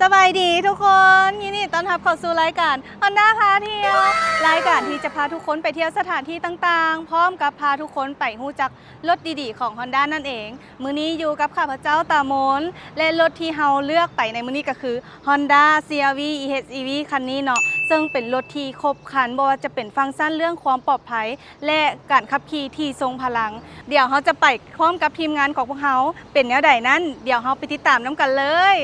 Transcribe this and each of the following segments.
สบายดีทุกคนยินดีต้อนรับเข้าสู่รายการ Honda พาเที่ยวรายการที่จะพาทุกคนไปเที่ยวสถานที่ต่างๆพร้อมกับพาทุกคนไปฮู้จักรถดีๆของ Honda นั่นเองมื้อนี้อยู่กับข้าพเจ้าตามนและรถที่เฮาเลือกไปในมื้อนี้ก็คือ Honda CR-V EHEV คันนี้เนาะซึ่งเป็นรถที่ครบครันบ่ว่าจะเป็นฟังก์ชันเรื่องความปลอดภัยและการขับขี่ที่ทรงพลังเดี๋ยวเฮาจะไปพร้อมกับทีมงานของพวกเฮาเป็นแนวใดนั้นเดี๋ยวเฮาไปติดตามนํกันเลย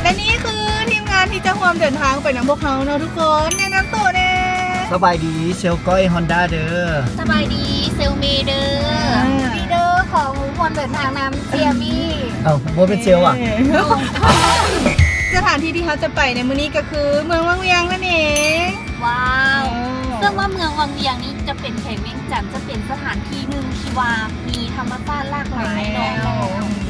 และนี่คือทีมงานที่จะร่วมเดินทางไปนำพวกเขาเนาะทุกคนแนะนำตัวเน่ สบายดีเซลก้อยฮอนด้าเด้อ สบายดีเซลเมเดอร์มีเดอร์ของคนเดินทางนำเซียมี่ ผมว่าเป็นเซลอ่ะ สถานที่ที่เขาจะไปในมื้อนี้ก็คือเมืองวังเวียงนั่นเอง ว้าว ซึ่งว่าเมืองวังเวียงนี้จะเป็นแขกเวียงจันทร์จะเป็นสถานที่หนึ่งที่ว่ามีธรรมชาติหลากหลายเนาะ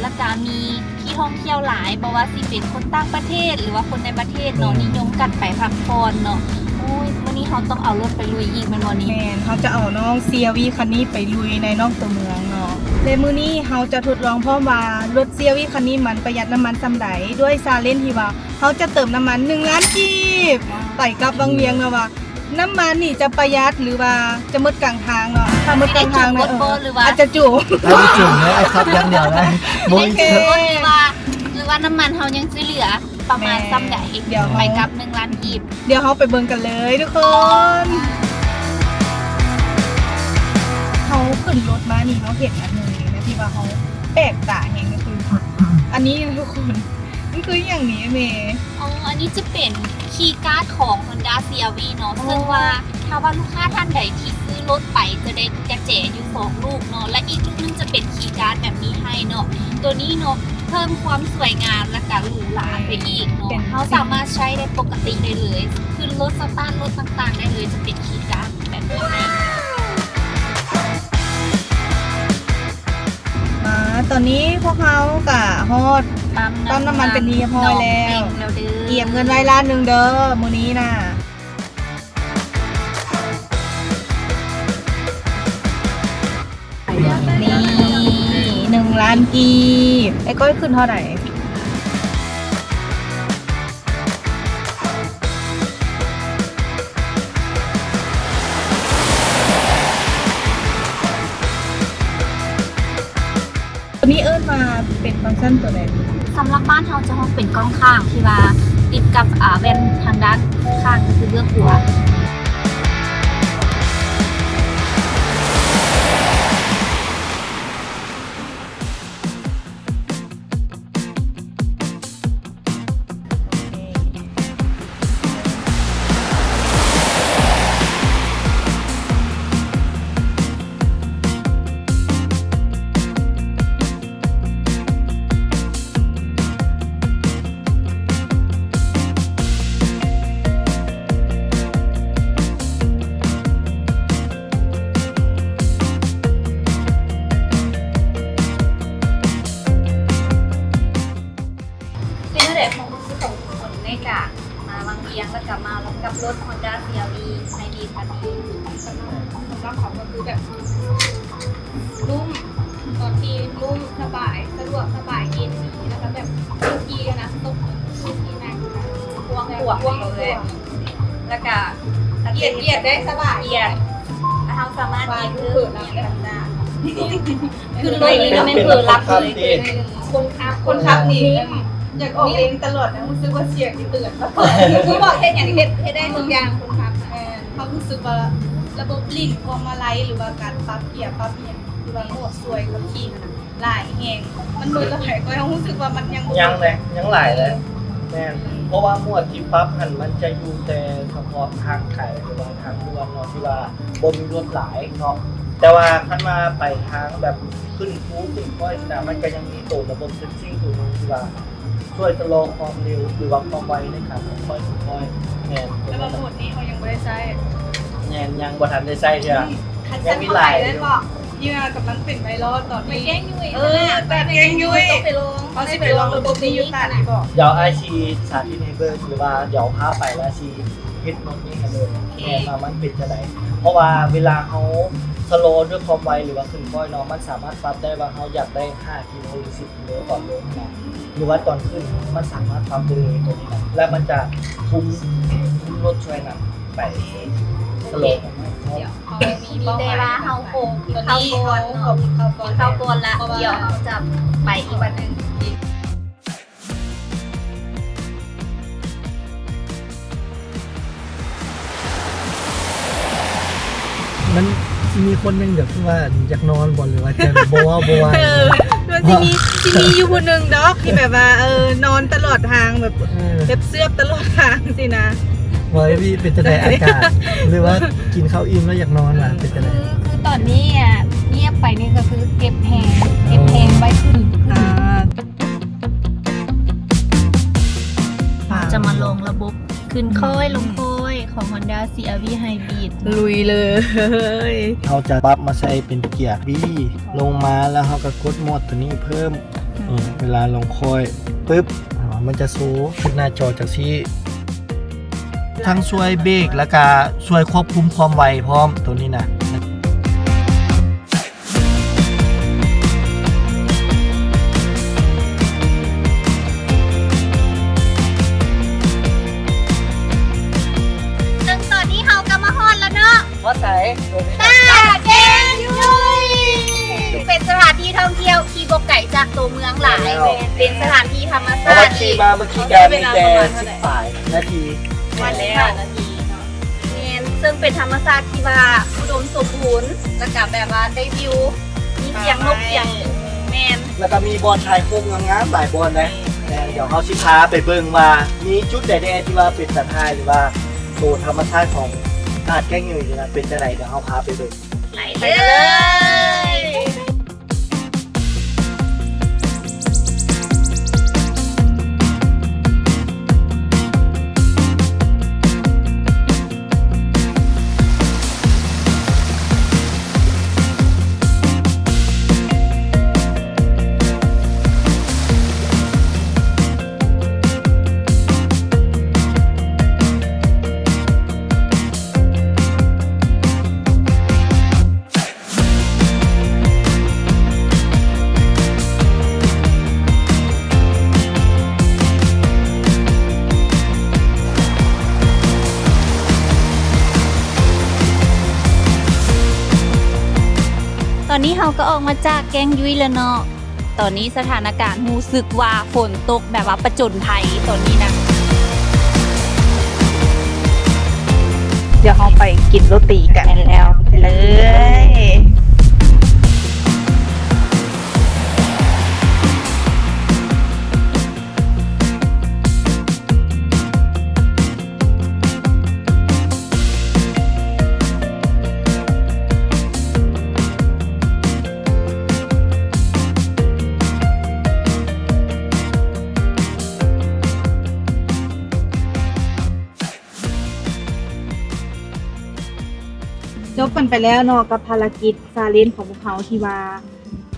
และก็มีที่ท่องเที่ยวหลายบอกว่าสิเป็นคนต่างประเทศหรือว่าคนในประเทศเนาะนิยมกันไปพักผ่อนเนาะโอ้ยวันนี้เขาต้องเอารถไปลุยอีกเป็นวันนี้ แมนเขาจะเอาน้อง CR-V คันนี้ไปลุยในนอกตัวเมืองเนาะในมื้อนี้เขาจะทดลองพร้อมว่ารถ CR-V คันนี้มันประหยัดน้ำมันส่ำใดด้วยซาเล้งที่ว่าเขาจะเติมน้ำมัน1 ล้านกีบไปกับวังเวียงเนาะว่าน้ำมันนี่จะประหยัดหรือว่าจะหมดกลางทางเนาะถ้าหมดกลางทางเนี่ยอาจจะจุ ถ้าไม่จุ่มเนี่ยไอ้ครับยังเดียวนะโม ไม่ ย ถึงหรือว่าน้ำมันเขายังจะเหลือประมาณซ้ำใดไปกับ1 ล้านกีบ เดี๋ยวเขาไปเบิ่งกันเลยทุกคน เขาขึ้นรถมานี่เขาเห็นอันหนึงนะที่ว่าเขาแปลกตาเห็นก็คือ อันนี้นะทุกคนมันคืออย่างนี้เมย์ อันนี้จะเป็นคีย์การ์ดของ Honda CR-V เนาะซึ่งว่าถ้าว่าลูกค้าท่านใดที่ซื้อรถไปจะได้กระแจอยู่2 ลูกเนาะและอีกลูกนึงจะเป็นคีย์การ์ดแบบนี้ให้เนาะตัวนี้เนาะเพิ่มความสวยงามและก็หรูหราไปอีกเนาะเขาสามารถใช้ได้ปกติได้เลยขึ้นรถสตาร์ทรถต่างๆได้เลยจะเป็นคีย์การ์ดแบบนี้ให้ ตอนนี้พวกเขากะฮอด ปั๊มน้ำมันเป็นที่เรียบร้อยแล้ว เอี่ยมเงินไว้ล้านหนึ่งเด้อมื้อนี้น่ะนี่1 ล้านกีบไอ้ก้อยขึ้นเท่าไหร่ตัวนี้เอิ้นมาเป็นฟังก์ชันตัวไหน สำหรับบ้านเราจะห้องเป็นกล้องข้างที่ว่าติดกับแว่นทางด้านข้างก็คือเบื้องหัว เป็นเรื่องของของคนในกะมาวังเวียงแล้วกลับมากับรถ Honda CR-V ในดีคันนี้ สำหรับเขาก็คือแบบนุ่มตอนที่นุ่มสบายสะดวกสบายเย็นดีแล้วก็แบบทุกทีนะตกทุกทีนะ พวงเลยแล้วก็ เหยียดได้สบาย เอียดเราสามารถ วาง ยื คือ ด เปิดแล้วได้ คือรถเลยก็ไม่เปิดรับเลย คนขับนี่อยากออกเองตลอดนะรู้สึกว่าเสียงตื่นมาเปิดคือบอกเฮ็ดอย่างเฮ็ดได้ทุกอย่างคนขับเขารู้สึกว่าระบบลิ้นพวงมาลัยหรือว่าการปรับเกียร์ปรับเอียงหรือว่าโหมดสวยกับขี่นะหลายแหงมันมือละหายก็ยังรู้สึกว่ามันยัง ยังเลยยังหลายเลยแม่นเพราะว่าหมวดที่ปั๊บหันมันจะอยู่แต่เฉพาะทางไก่หรือว่าทางด่วนเนาะที่ว่าบนรถหลายเนาะแต่ว่าคันมาไปทางแบบขึ้นฟูขึ้นก้อยนะมันก็ยังมีตัวระบบเซนซิ่งตัวนึงที่ว่าช่วยชะลอความเร็วหรือว่าความไวในการค่อยแม่น แล้วก็โหมดนี้เขายังไม่ได้ใช้ แม่นยังบ่ทันได้ใช้เด้อ คันสั่นไปได้บอกยี่ห้อกำลังเป็นไวรัลตอนนี้แกงยุ้ยแต่แกงยุ้ยต้องไปลงเขาสิไปลองระบบนี้อยู่ตาไหนบอก เดี๋ยวไอชีสาธิตให้เบิ่งหรือว่าเดี๋ยวพาไปแล้วชีเฮ ฮ็ดโน่นนี่ให้เลยแม่มามันเป็นจังไดเพราะว่าเวลาเขาสโลว์ด้วยความไวหรือว่าขึ้นค่อยเนาะมันสามารถปรับได้ว่าเขาอยากได้5กิโลหรือ10กิโลตอนลงนะหรือว่าตอนขึ้นมันสามารถปรับได้เลยตัวนี้นะและมันจะคุมรถช่วยนำไปสโลว์ของมัน เดี๋ยวเขา มีแต่ว่าเฮาคง ตอน เข้า นี้ ก่อน เขา เนาะ เข้าก่อน เข้าก่อนละเดี๋ยวเราจะไปอีกวันหนึง มันมีคนหนึงเดี๋ยวคือว่าอยากนอนบ่หรือว่าจะบ่ว่าบ่ว่า มันสิมีอยู่คนหนึงดอกที่แบบว่านอนตลอดทางแบบเสื้อตลอดทางสินะ ไว้พี่เป็นจะได้อากาศ หรือว่ากินข้าวอิ่มแล้วอยากนอนล่ะเป็นจะได้ คือตอนนี้อ่ะเงียบไปนี่ก็คือเก็บแฮงไว้ขึ้นจะมาลงระบบขึ้นค่อยลงค่อยของ Honda CR-V Hybrid ลุยเลย เขาจะปรับมาใส่เป็นเกียร์ B ลงมาแล้วเขาก็กดโหมดตัวนี้เพิ่มเวลาลงคอยปึ๊บมันจะซูขึ้นหน้าจอจากที่ทั้งช่วยเบรกแล้วก็ช่วยควบคุมความไวพร้อมตัวนี้นะซึ่งตอนนี้เฮาก็มาฮอดแล้วเนาะ ว่าใส่ ตาเจนยุยเป็นสถานที่ท่องเที่ยวที่บ่ไกลจากตัวเมืองหลายเป็นสถานที่ธรรม เพราะ ชา ว่า ติ ขี่มาเมื่อกี้การมีแต่10นาที วันแล้วนาทีเนาะซึ่งเป็นธรรมชาติที่ว่าอุดมสมบูรณ์แล้วก็แบบว่าได้วิวมีเสียงนกเสียงแมน แล้วก็มีบอลชายโค้งงามๆหลายบอลเลยเดี๋ยวเขาชิพาไปเบิ่งว่ามีจุดใดๆที่ว่าเป็นสัตว์ไทยหรือว่าโซนธรรมชาติของหาดแก้งเงยนะเป็นจะไหนเดี๋ยวเขาพาไปเบิ่ง ไปเลย ตอนนี้เราก็ออกมาจากแกงยุ้ยแล้วเนาะ ตอนนี้สถานการณ์รู้สึกว่าฝนตกแบบว่าประจนภัยตอนนี้นะ เดี๋ยวเราไปกินโรตีกันแล้วเลย จบกันไปแล้วเนาะกับภารกิจซาเล้งของพวกเขาที่ว่า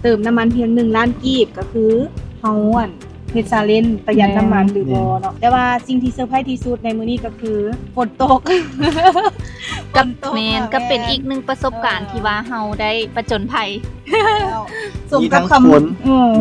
เติมน้ำมันเพียง1 ล้านกีบก็คือเฮาเฮ็ดซาเล้งประหยัดน้ำมันหรือบ่เนาะแต่ว่าสิ่งที่เซอร์ไพรส์ที่สุดในมื้อนี้ก็คือฝนตก กับแมนก็เป็นอีกหนึ่งประสบการณ์ที่ว่าเราได้ประจนภัย มีทั้งฝน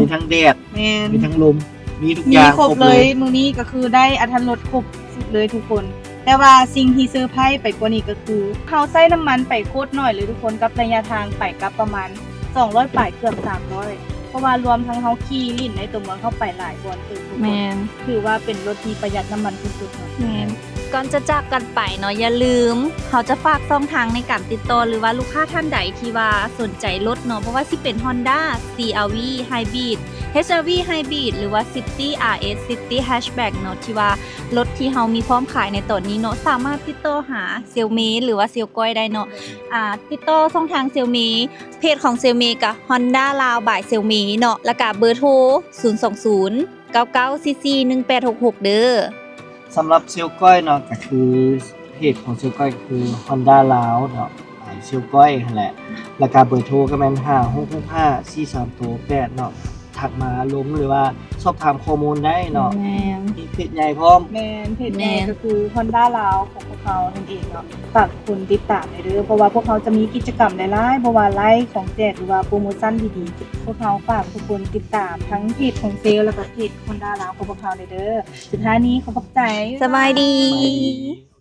มีทั้งแดด แม่น มีทั้งลมมีทุกอ มี ย่าง ครบเลย มื้อนี้ก็คือได้อรรถรสครบสุดเลยทุกคน แต่ว่าสิ่งที่เซอร์ไพรส์ไปกว่านี้ก็คือเขาใช้น้ำมันไปโคตรหน่อยเลยทุกคนกับระยะทางไปกับประมาณ200ปลายเกือบ300เพราะว่ารวมทั้งเขาขี่ลิ่นในตัวเมืองเข้าไปหลายบอนคือทุกคนถือว่าเป็นรถที่ประหยัดน้ำมันสุดๆเนาะ แมนก่อนจะจากกันไปเนาะอย่าลืมเขาจะฝากช่องทางในการติดต่อหรือว่าลูกค้าท่านใดที่ว่าสนใจรถเนาะเพราะว่าสิเป็น Honda CR-V Hybrid HR-V Hybrid หรือว่า City RS City Hatchback เนาะที่ว่ารถที่เฮามีพร้อมขายในตอนนี้เนาะสามารถติดต่อหาเซลเมหรือว่าเซลก้อยได้เนาะติดต่อช่องทางเซลเมเพจของเซลเมกับ Honda ลาวบ่ายเซลเมเนาะแล้วก็เบอร์โทร020 99cc 1866เด้อ สำหรับเซลลก้อยเนาะก็คือเพจของเซลลก้อยก็คือ Honda ลาวเนาะเซลลก้อยนั่นแหละแล้วก็เบอร์โทรก็แม่น5665 438เนาะ ทักมาลงหรือว่าสอบถามข้อมูลได้เนาะ แม่น มีเพจใหญ่พร้อม แมนเพจแม่ก็คือ Honda ลาวของพวกเขานั่นเองเนาะฝากคุณติดตามเลยเด้อเพราะว่าพวกเขาจะมีกิจกรรมหลายๆบ่ว่าไลฟ์ของแจกหรือว่าโปรโมชั่นดีๆพวกเขาฝากทุกคนติดตามทั้งเพจของเซลล์แล้วก็เพจ Honda ลาวของพวกเขาเลยเด้อสุดท้ายนี้ขอบใจ สบายดี สบายดี